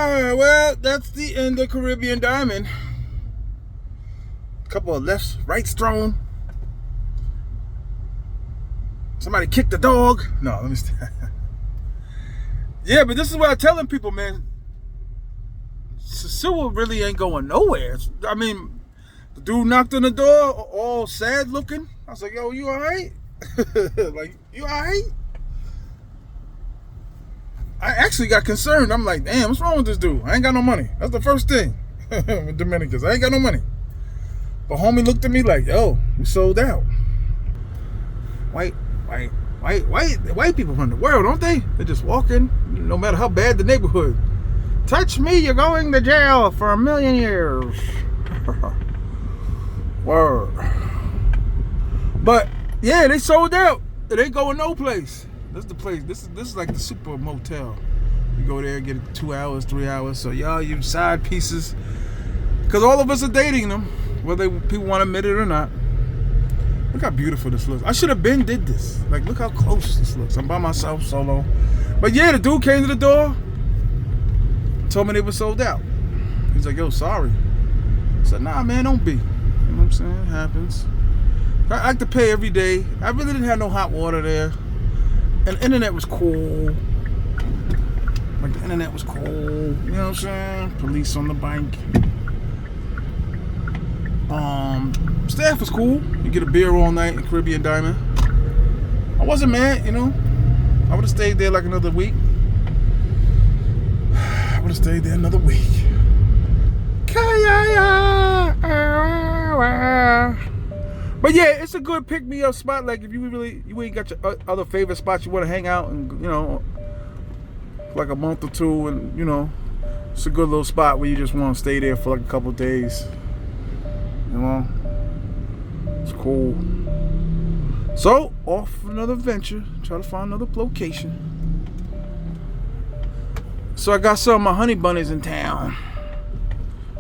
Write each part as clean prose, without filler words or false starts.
Alright, well, that's the end of Caribbean Diamond. A couple of lefts, rights thrown. Somebody kicked the dog. No, let me stop. Yeah, but this is what I'm telling people, man. Sosua really ain't going nowhere. I mean, the dude knocked on the door, all sad looking. I was like, yo, you alright? Like, you alright? I actually got concerned. I'm like, damn, what's wrong with this dude? I ain't got no money. That's the first thing with Dominicans. I ain't got no money. But homie looked at me like, yo, you sold out. White people run the world, don't they? They're just walking, no matter how bad the neighborhood. Touch me, you're going to jail for 1,000,000 years. Word. But yeah, they sold out. It ain't going no place. This is the place. This is like the super motel. You go there, get it 2 hours, 3 hours. So y'all, you side pieces, because all of us are dating them, whether people want to admit it or not. Look how beautiful this looks. I should have been did this. Like, look how close this looks. I'm by myself, solo. But yeah, the dude came to the door, told me they were sold out. He's like, yo, sorry. I said, nah, man, don't be. You know what I'm saying? It happens. I like to pay every day. I really didn't have no hot water there. And the internet was cool. Like, the internet was cool. You know what I'm saying? Police on the bike. Staff was cool. You get a beer all night in Caribbean Diamond. I wasn't mad, you know. I would have stayed there like another week. I would have stayed there another week. But yeah, it's a good pick-me-up spot. Like, if you ain't got your other favorite spots you want to hang out and, you know, like a month or two, and, you know, it's a good little spot where you just want to stay there for like a couple of days. You know, it's cool. So, off another venture, try to find another location. So I got some of my honey bunnies in town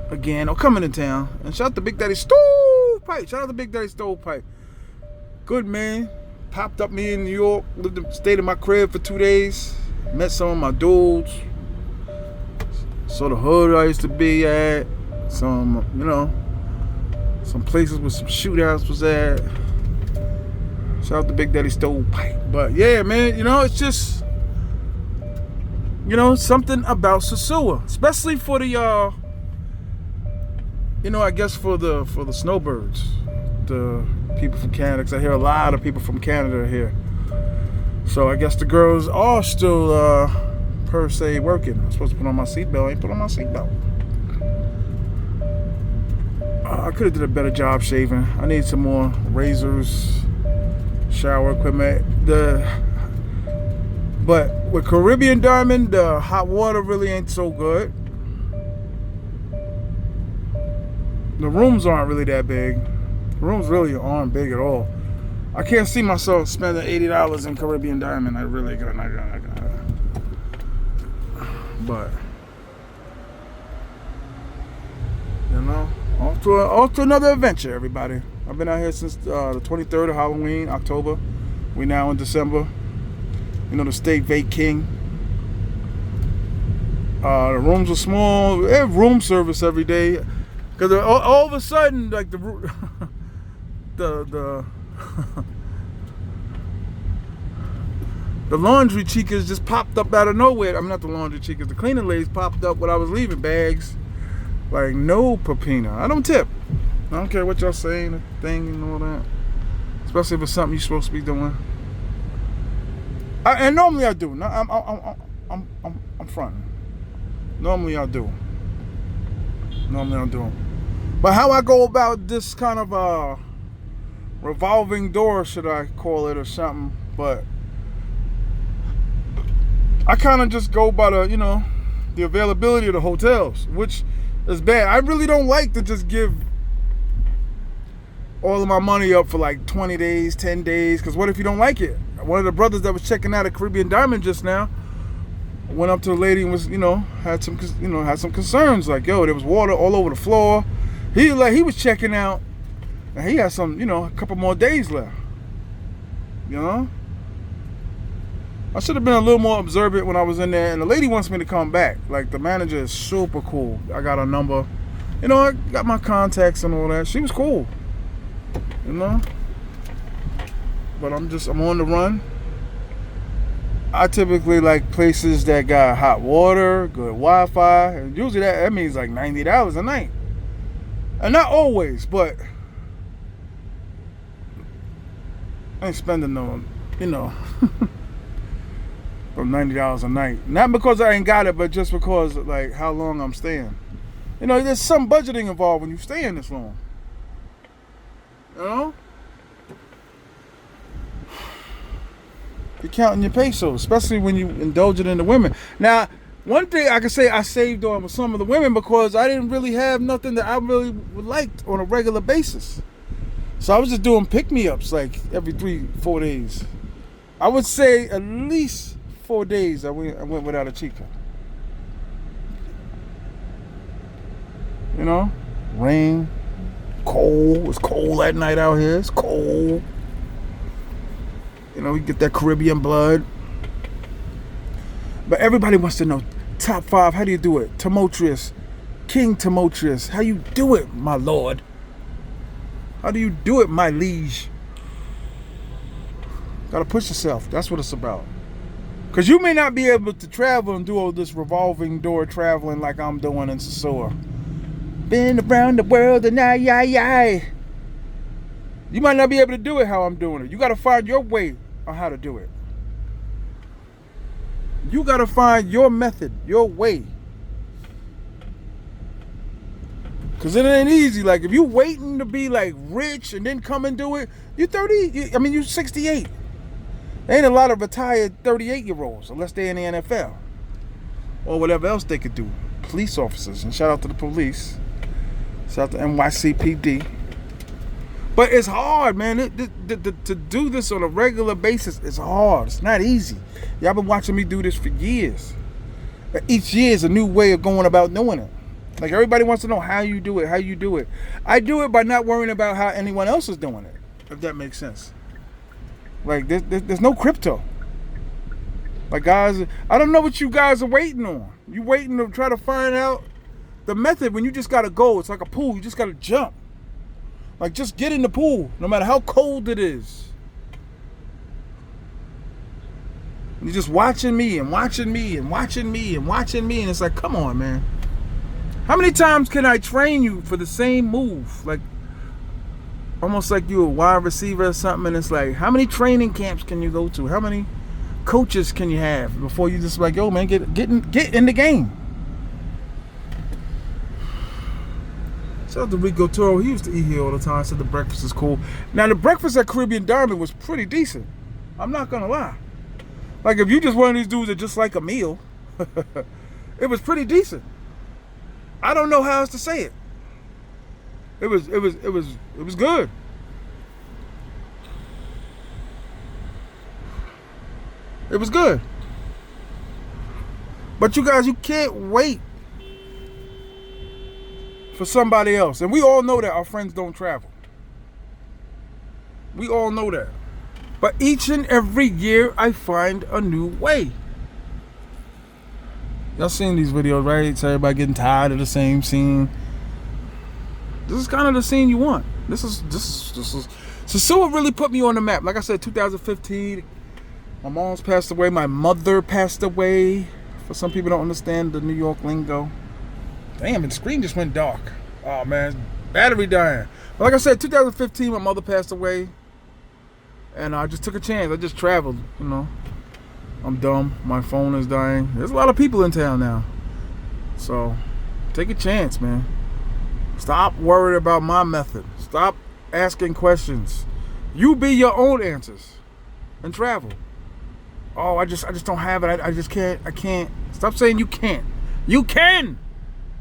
again, or coming to town. And shout out to Big Daddy Stovepipe. Shout out to Big Daddy Stovepipe. Good man. Popped up me in New York. Stayed in my crib for 2 days. Met some of my dudes. Saw the hood I used to be at. Some, you know, some places where some shootouts was at. Shout out to Big Daddy Stovepipe. But yeah, man, you know, it's just, you know, something about Sosua, especially for the you know, I guess for the snowbirds, the people from Canada, because I hear a lot of people from Canada here. So I guess the girls are still per se working. I'm supposed to put on my seatbelt. I ain't put on my seatbelt. I could have did a better job shaving. I need some more razors, shower equipment. But with Caribbean Diamond, the hot water really ain't so good. The rooms aren't really that big. The rooms really aren't big at all. I can't see myself spending $80 in Caribbean Diamond. I really got. But you know, off to another adventure, everybody. I've been out here since the 23rd of Halloween, October. We now in December. You know, the state vac king. The rooms are small. They have room service every day. Because all of a sudden, like the laundry chicas just popped up out of nowhere. I mean, not the laundry chicas. The cleaning ladies popped up when I was leaving, bags. Like, no propina. I don't tip. I don't care what y'all saying, the thing and all that. Especially if it's something you're supposed to be doing. And normally I do. I'm fronting. Normally I do. But how I go about this kind of revolving door, should I call it, or something? But I kind of just go by the, you know, the availability of the hotels, which is bad. I really don't like to just give all of my money up for like 20 days, 10 days, because what if you don't like it? One of the brothers that was checking out at Caribbean Diamond just now went up to the lady and was, you know, had some concerns, like, yo, there was water all over the floor. He was checking out, and he had some, you know, a couple more days left, you know. I should have been a little more observant when I was in there. And the lady wants me to come back. Like, the manager is super cool. I got her number. You know, I got my contacts and all that. She was cool. You know? But I'm on the run. I typically like places that got hot water, good Wi-Fi. And usually that means like $90 a night. And not always, but I ain't spending no, you know, from $90 a night. Not because I ain't got it, but just because like how long I'm staying. You know, there's some budgeting involved when you stay in this long. You know? You're counting your pesos, especially when you indulge it in the women. Now, one thing I can say I saved on with some of the women because I didn't really have nothing that I really liked on a regular basis. So I was just doing pick-me-ups like every 3-4 days. I would say at least 4 days I went without a chica. You know? Rain, cold. It's cold at night out here. It's cold. You know, you get that Caribbean blood. But everybody wants to know, top 5, how do you do it? Timotheus, King Timotheus, how you do it, my lord? How do you do it, my liege? Gotta push yourself. That's what it's about. Because you may not be able to travel and do all this revolving door traveling like I'm doing in Sosua. Been around the world and I. You might not be able to do it how I'm doing it. You gotta find your way on how to do it. You gotta find your method, your way. Cause it ain't easy. Like if you waiting to be like rich and then come and do it, you're 30. You're 68. There ain't a lot of retired 38-year-olds unless they're in the NFL or whatever else they could do. Police officers, and shout out to the police. Shout out to NYCPD. But it's hard, man. To do this on a regular basis is hard. It's not easy. Y'all been watching me do this for years. Each year is a new way of going about doing it. Like everybody wants to know how you do it, how you do it. I do it by not worrying about how anyone else is doing it, if that makes sense. Like there's no crypto. Like guys, I don't know what you guys are waiting on. You waiting to try to find out the method when you just gotta go. It's like a pool. You just gotta jump. Like, just get in the pool, no matter how cold it is. You're just watching me and watching me and watching me and watching me. And it's like, come on, man. How many times can I train you for the same move? Like, almost like you a wide receiver or something. And it's like, how many training camps can you go to? How many coaches can you have before you just like, yo, man, get in the game? Shout out to Rico Toro. He used to eat here all the time. Said the breakfast is cool. Now, the breakfast at Caribbean Diamond was pretty decent. I'm not going to lie. Like, if you just one of these dudes that just like a meal, it was pretty decent. I don't know how else to say it. It was good. It was good. But you guys, you can't wait for somebody else. And we all know that our friends don't travel. We all know that. But each and every year I find a new way. Y'all seen these videos, right? It's everybody getting tired of the same scene. This is kind of the scene you want. This is Sosua really put me on the map. Like I said, 2015, my mom's passed away, my mother passed away. For some people don't understand the New York lingo. Damn, the screen just went dark. Oh, man. Battery dying. But like I said, 2015, my mother passed away. And I just took a chance. I just traveled, you know. I'm dumb. My phone is dying. There's a lot of people in town now. So, take a chance, man. Stop worrying about my method. Stop asking questions. You be your own answers. And travel. Oh, I just don't have it. I just can't. I can't. Stop saying you can't. You can!